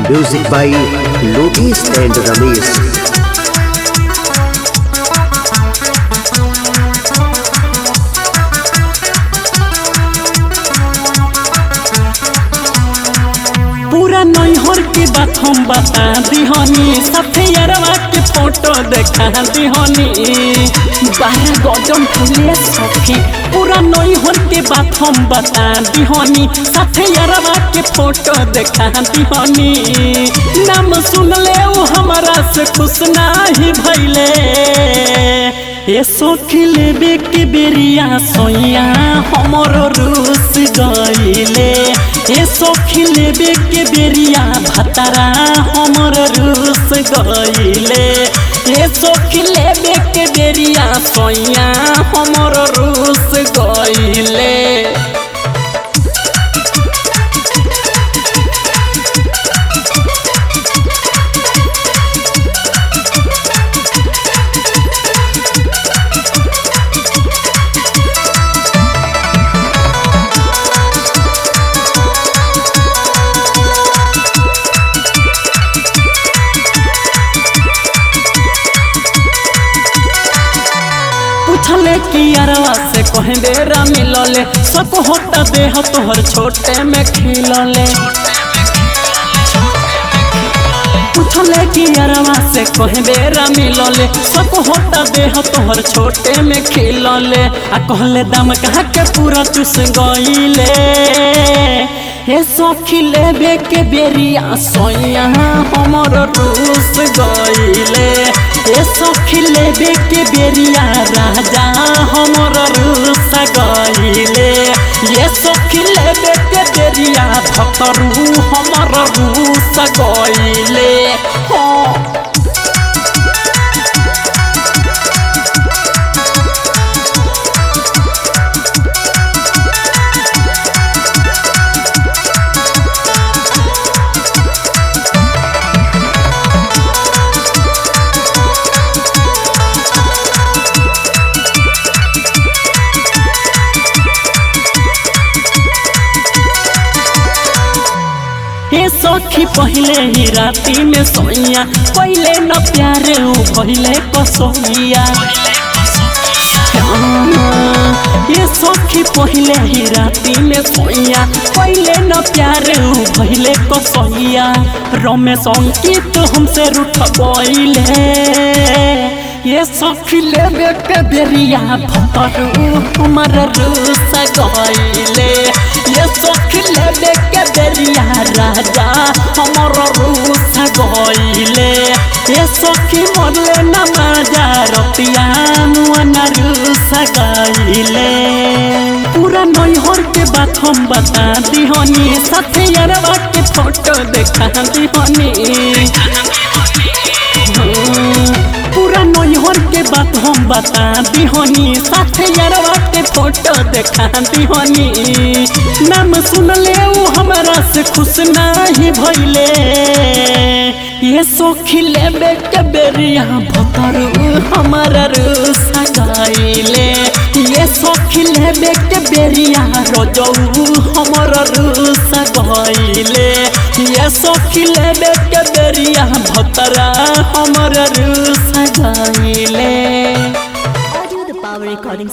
Music by Lotus and Ramesh. पूरा नैहर की बात हम बता दिहनी, सफेयरवा के फोटो देखा दिहनी, 12 गजन फूले सखी। पूरा नैहर के बात हम बता दिहनी, सफेयरवा के फोटो देखा दिहनी। नाम सुन ले वो हमारा से खुश नहीं भइले, ए सखी लेबे के बेरिया सोइया हमर रूस गइले। ए सखी लेबे के बेरिया भतरा हमर रूस गइले। ए सखी लेबे के बेरिया सोइया हमर रूस गइले। पूछले कि यारवा से कहे बेरा मिलले, सब होता देह तोहर छोटे में खिलले। पूछले कि यारवा से कहे बेरा मिलले, सब होता देह तोहर छोटे में खिलले। आ कहले दाम कहा के पूरा चुस गइले। हे सखी लेबे के बेरिया सोइया हमर रूस गइले। ए सखी लेबे के बेरिया राजा हमर रूस गइले। ये सखी लेबे के बेरिया भतरू हमर रूस गइले। हे सखी पहले ही राती में सोइया, पहले न प्यारे उ पहले कसोइया। ये सखी पहले ही राती में सोइया, पहले न प्यारे उ पहले कसोइया। रमेश अंकित हमसे रूठ गइले। ये सखी लेबे के बेरिया भतरू हमर रूस गइले। ये सखी लेबे के बेरिया राजा हमर रूस गइले। ये सखी मरले न मजा रतिया मुअन रूस गइले। पूरा नैहर के बात हम बता दिहनी, सफेयरवा के फोटो देखा दिहनी। पूरा नैहर के बात हम बता दिहनी, सफेयरवा के फोटो देखा दिहनी। नाम सुन ले वो हमारा से खुश नहीं भइले। ये सखी लेबे के बेरिया भतरू हमारा रूस गइले। ये सखी लेबे के बेरिया रोजऊ हमारा रूस गइले। ये सखी लेबे के बेरिया भतरा हमारा रूस गइले। Audio the Power Recording